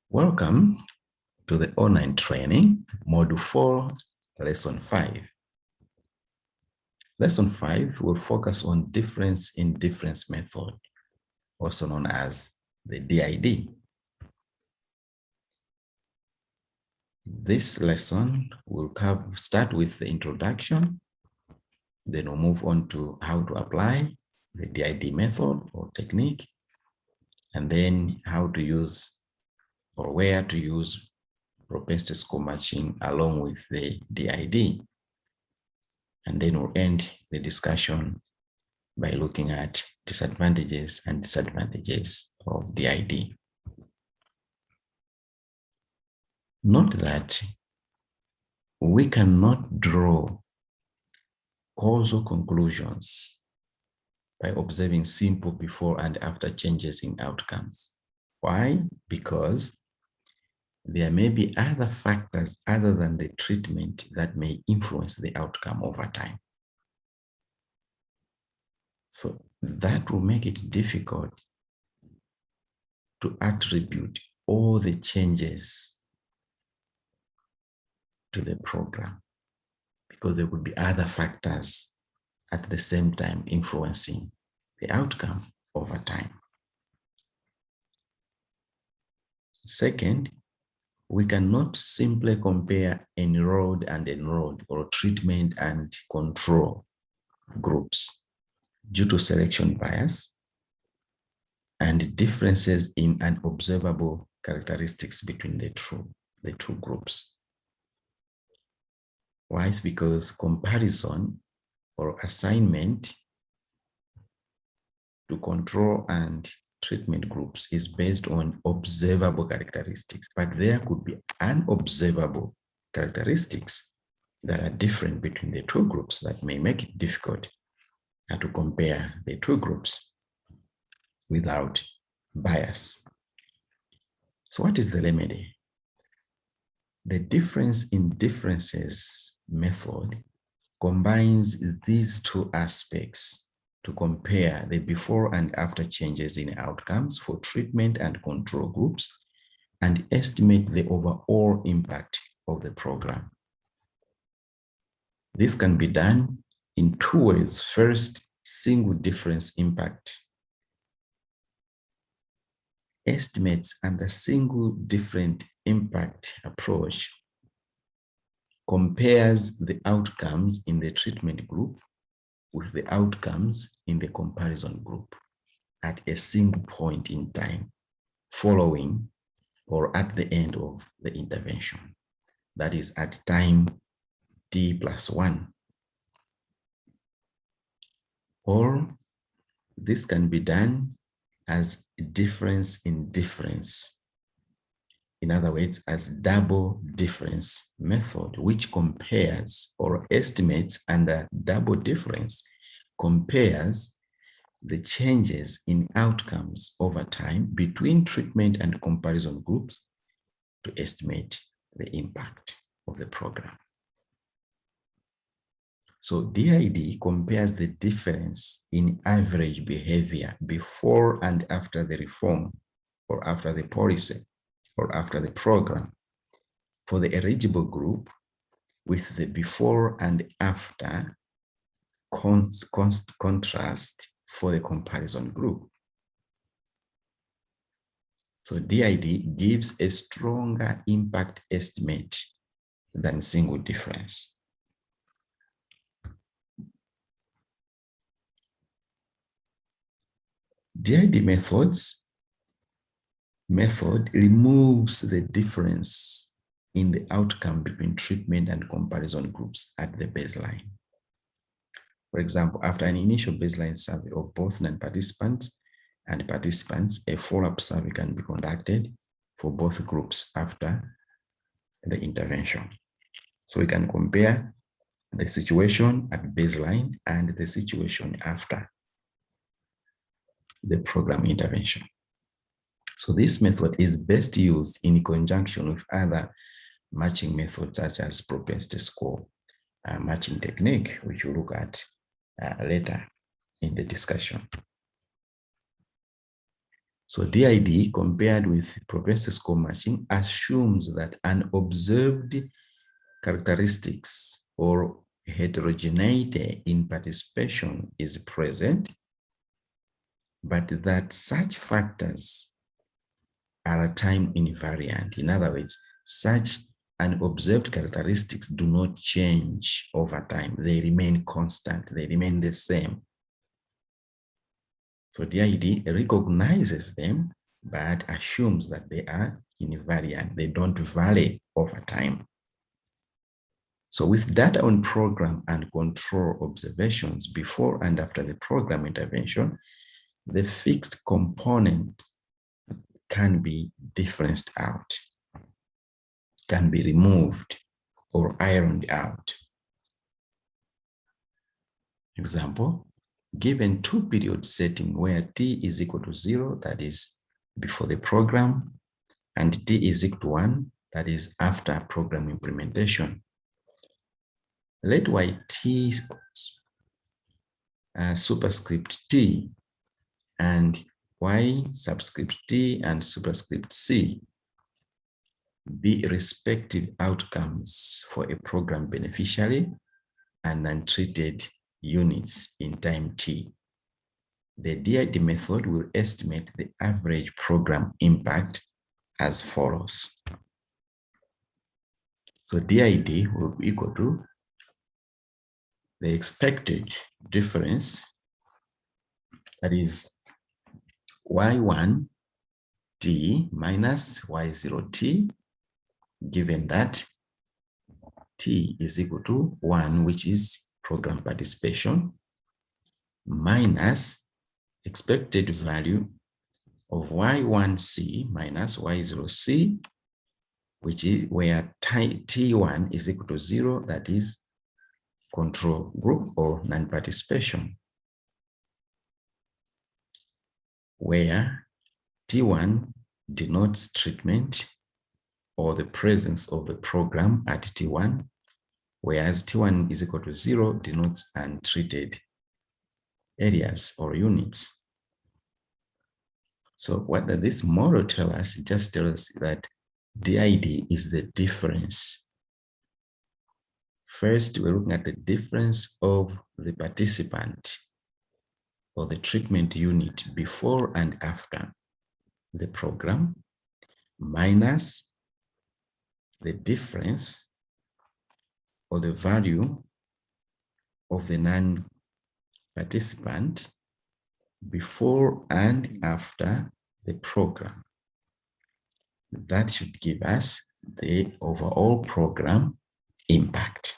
Welcome to the online training, Module 4, Lesson 5. Lesson 5 will focus on difference in difference method, also known as the DID. This lesson will start with the introduction, then we'll move on to how to apply the DID method or technique, and then how to use or where to use propensity score matching along with the DID. And then we'll end the discussion by looking at disadvantages and disadvantages of DID. Note that we cannot draw causal conclusions by observing simple before and after changes in outcomes. Why? Because there may be other factors other than the treatment that may influence the outcome over time. So that will make it difficult to attribute all the changes to the program, because there would be other factors at the same time influencing the outcome over time. Second, we cannot simply compare enrolled and enrolled or treatment and control groups due to selection bias and differences in unobservable characteristics between the two groups. Why? It's because comparison or assignment to control and treatment groups is based on observable characteristics, but there could be unobservable characteristics that are different between the two groups that may make it difficult to compare the two groups without bias. So what is the remedy? The difference in differences method combines these two aspects to compare the before and after changes in outcomes for treatment and control groups and estimate the overall impact of the program. This can be done in two ways. First, single difference impact estimates under single different impact approach compares the outcomes in the treatment group with the outcomes in the comparison group at a single point in time following or at the end of the intervention. That is at time t+1. Or this can be done as difference in difference. In other words, as double difference method, which compares or estimates under double difference, compares the changes in outcomes over time between treatment and comparison groups to estimate the impact of the program. So DID compares the difference in average behavior before and after the reform or after the policy or after the program for the eligible group with the before and after contrast for the comparison group. So DID gives a stronger impact estimate than single difference. DID method removes the difference in the outcome between treatment and comparison groups at the baseline. For example, after an initial baseline survey of both non-participants and participants, a follow-up survey can be conducted for both groups after the intervention. So we can compare the situation at baseline and the situation after the program intervention. So this method is best used in conjunction with other matching methods such as propensity score matching technique, which we'll look at later in the discussion. So DID compared with propensity score matching assumes that an observed characteristics or heterogeneity in participation is present, but that such factors are time invariant. In other words, such unobserved characteristics do not change over time. They remain constant. They remain the same. So DID recognizes them, but assumes that they are invariant. They don't vary over time. So with data on program and control observations before and after the program intervention, the fixed component can be differenced out, can be removed or ironed out. Example, given two-period setting where t is equal to 0, that is before the program, and t is equal to 1, that is after program implementation. Let y superscript t and y subscript t and superscript c be respective outcomes for a program beneficiary and untreated units in time t. The DID method will estimate the average program impact as follows. So DID will be equal to the expected difference, that is y1 t minus y0 t, given that t is equal to 1, which is program participation, minus expected value of y1c minus y0c, which is where t1 is equal to 0, that is control group or non-participation, where T1 denotes treatment or the presence of the program at T1, whereas T1 is equal to 0 denotes untreated areas or units. So what does this model tell us? It just tells us that DID is the difference. First, we're looking at the difference of the participant or the treatment unit before and after the program, minus the difference or the value of the non-participant before and after the program. That should give us the overall program impact.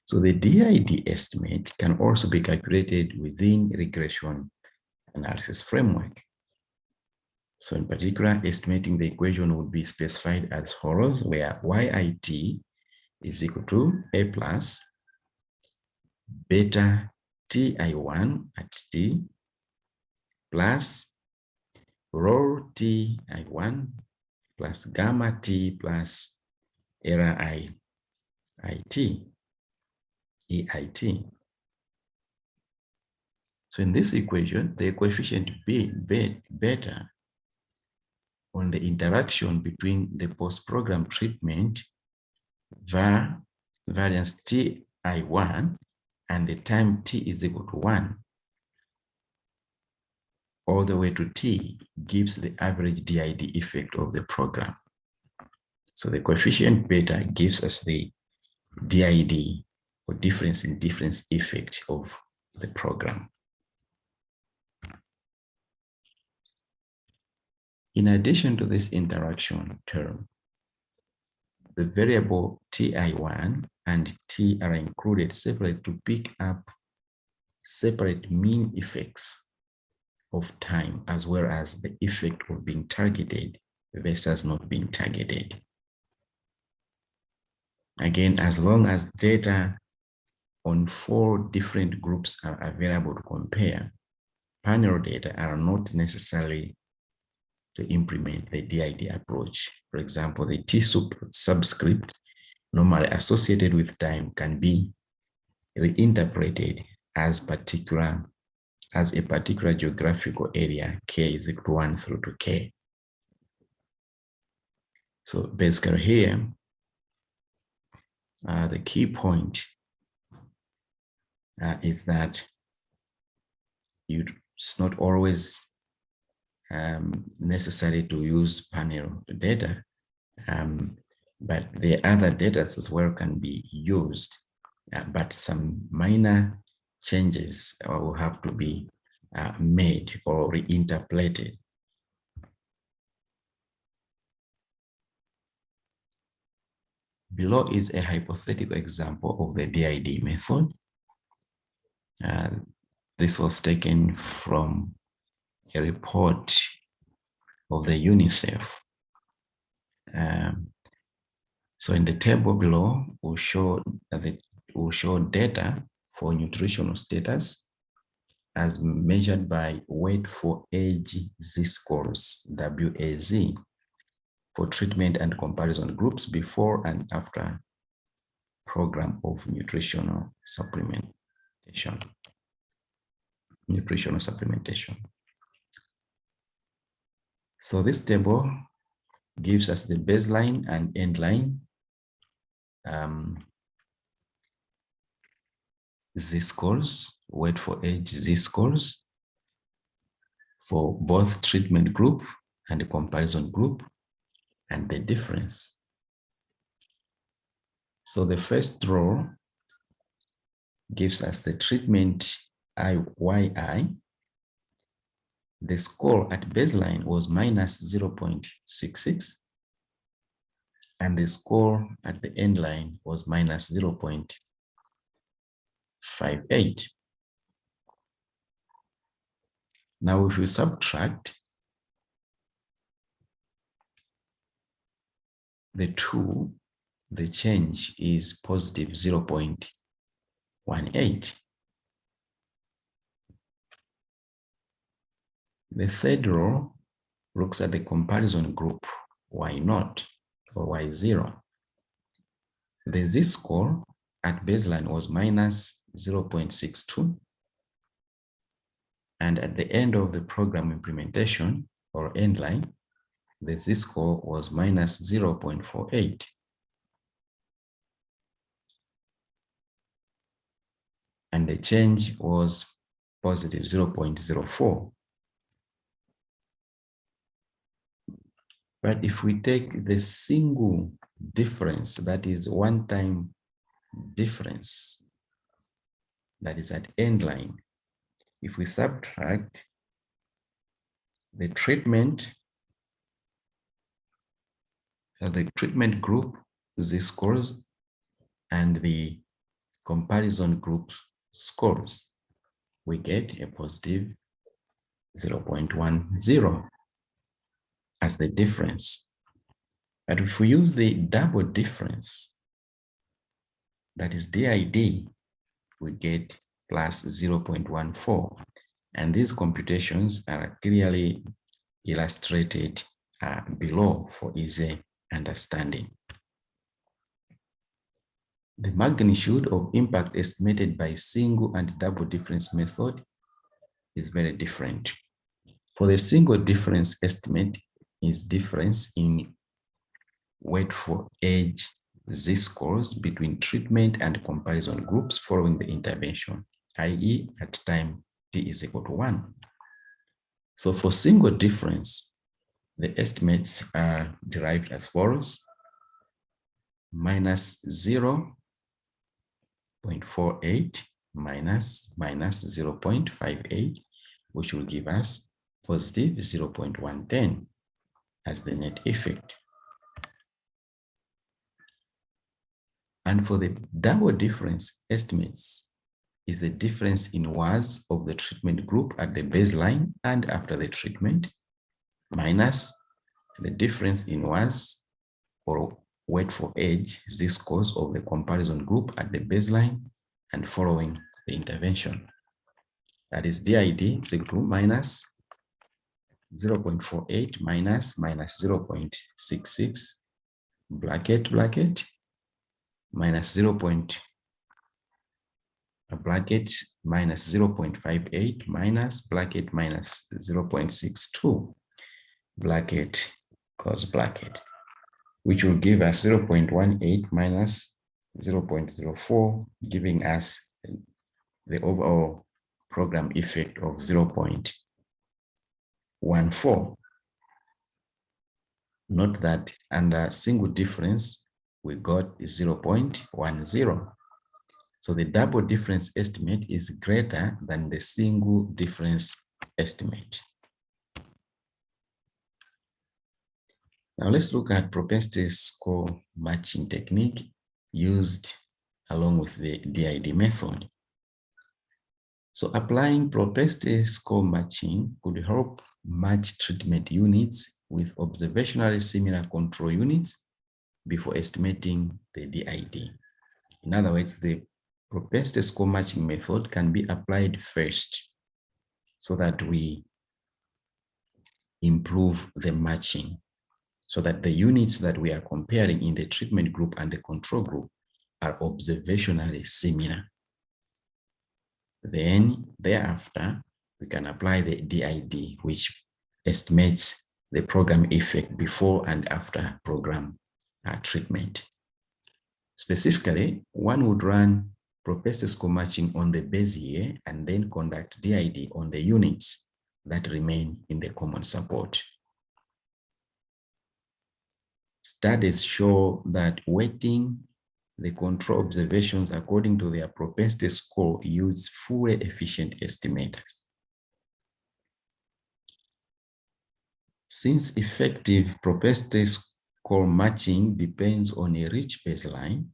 So the DID estimate can also be calculated within regression analysis framework. So in particular, estimating the equation would be specified as follows, where YIT is equal to A plus beta TI1 at T plus rho TI1 plus gamma T plus error EIT. So in this equation, the coefficient beta on the interaction between the post-program treatment variance TI1 and the time t is equal to 1 all the way to t gives the average DID effect of the program. So the coefficient beta gives us the DID or difference in difference effect of the program. In addition to this interaction term, the variable TI1 and T are included separately to pick up separate mean effects of time, as well as the effect of being targeted versus not being targeted. Again, as long as data on 4 different groups are available to compare, panel data are not necessary to implement the DID approach. For example, the T subscript normally associated with time can be reinterpreted as particular as a particular geographical area, K is equal to 1 through to K. So basically here, the key point is that it's not always necessary to use panel data, but the other data as well can be used, but some minor changes will have to be made or reinterpreted. Below is a hypothetical example of the DID method. This was taken from a report of the UNICEF. So in the table below, we'll show data for nutritional status as measured by weight for age z-scores, WAZ, for treatment and comparison groups before and after program of nutritional supplementation. So this table gives us the baseline and end line z-scores, weight for age z-scores for both treatment group and the comparison group, and the difference. So the first row gives us the treatment IYI. The score at baseline was minus 0.66, and the score at the end line was minus 0.58. Now, if we subtract the two, the change is positive 0.18. The third row looks at the comparison group Y0 or Y0. The z-score at baseline was minus 0.62. And at the end of the program implementation or end line, the z-score was minus 0.48. And the change was positive 0.04. But if we take the single difference, that is one-time difference, that is at end line, if we subtract the treatment group z-scores and the comparison group scores, we get a positive 0.10 as the difference. But if we use the double difference, that is DID, we get plus 0.14. And these computations are clearly illustrated below for easy understanding. The magnitude of impact estimated by single and double difference method is very different. For the single difference estimate is difference in weight for age z-scores between treatment and comparison groups following the intervention, i.e. at time t is equal to 1. So for single difference, the estimates are derived as follows: minus 0.48 minus 0.58, which will give us positive 0.110 as the net effect. And for the double difference estimates is the difference in WAS of the treatment group at the baseline and after the treatment, minus the difference in WAS or weight for age z-scores of the comparison group at the baseline and following the intervention. That is DID is equal to minus 0.48 minus 0.66 bracket minus minus 0.58 minus bracket minus 0.62 bracket close bracket, which will give us 0.18 minus 0.04, giving us the overall program effect of 0.14. Note that under single difference, we got 0.10. So the double difference estimate is greater than the single difference estimate. Now let's look at propensity score matching technique used along with the DID method. So applying propensity score matching could help match treatment units with observationally similar control units before estimating the DID. In other words, the propensity score matching method can be applied first so that we improve the matching, so that the units that we are comparing in the treatment group and the control group are observationally similar. Then thereafter, we can apply the DID, which estimates the program effect before and after program treatment. Specifically, one would run propensity score matching on the base year and then conduct DID on the units that remain in the common support. Studies show that weighting the control observations according to their propensity score yields fully efficient estimators. Since effective propensity score matching depends on a rich baseline,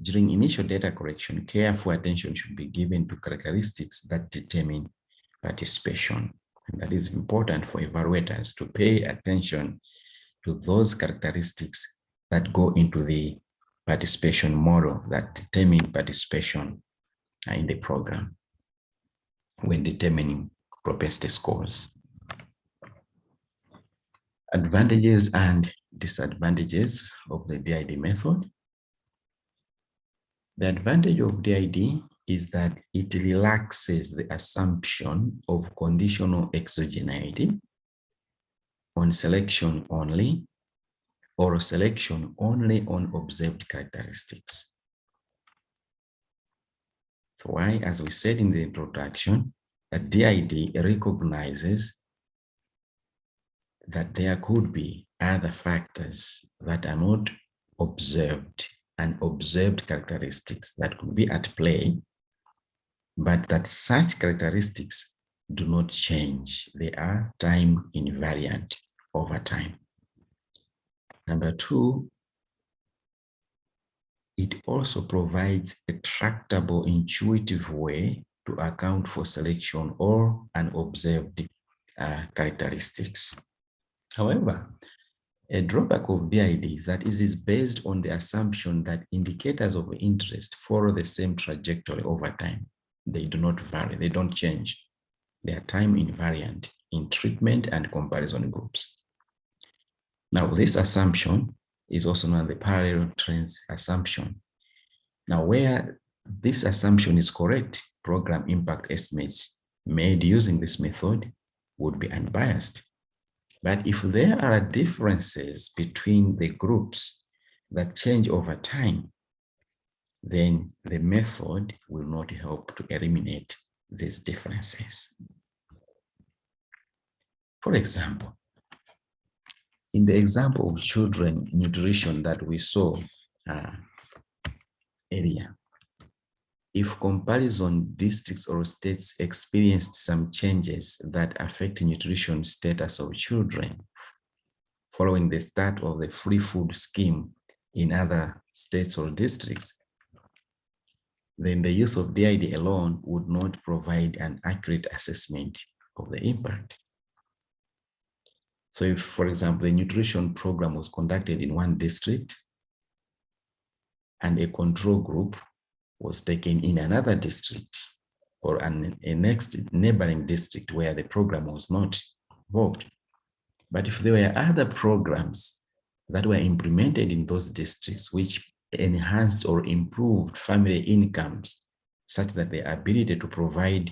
during initial data collection, careful attention should be given to characteristics that determine participation. And that is important for evaluators to pay attention to those characteristics that go into the participation model that determine participation in the program when determining propensity scores. Advantages and disadvantages of the DID method. The advantage of DID is that it relaxes the assumption of conditional exogeneity on selection only, or selection only on observed characteristics. So why, as we said in the introduction, that DID recognizes that there could be other factors that are not observed and observed characteristics that could be at play, but that such characteristics do not change. They are time invariant over time. Number two, it also provides a tractable, intuitive way to account for selection or unobserved characteristics. However, a drawback of DID is that it is based on the assumption that indicators of interest follow the same trajectory over time. They do not vary, they don't change. They are time invariant in treatment and comparison groups. Now, this assumption is also known as the parallel trends assumption. Now, where this assumption is correct, program impact estimates made using this method would be unbiased. But if there are differences between the groups that change over time, then the method will not help to eliminate these differences. For example, in the example of children nutrition that we saw earlier, if comparison districts or states experienced some changes that affect nutrition status of children following the start of the free food scheme in other states or districts, then the use of DID alone would not provide an accurate assessment of the impact. So if, for example, the nutrition program was conducted in one district and a control group was taken in another district or a next neighboring district where the program was not involved. But if there were other programs that were implemented in those districts which enhanced or improved family incomes such that the ability to provide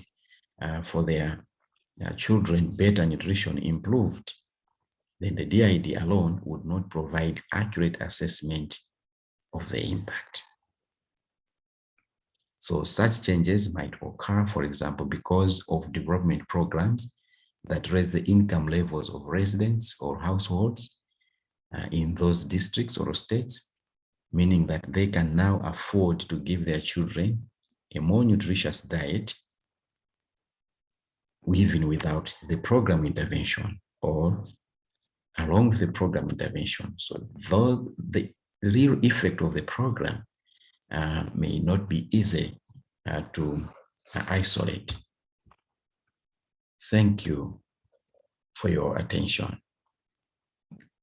for their children better nutrition improved, then the DID alone would not provide accurate assessment of the impact. So such changes might occur, for example, because of development programs that raise the income levels of residents or households in those districts or states, meaning that they can now afford to give their children a more nutritious diet even without the program intervention or along with the program intervention. So though the real effect of the program may not be easy to isolate. Thank you for your attention.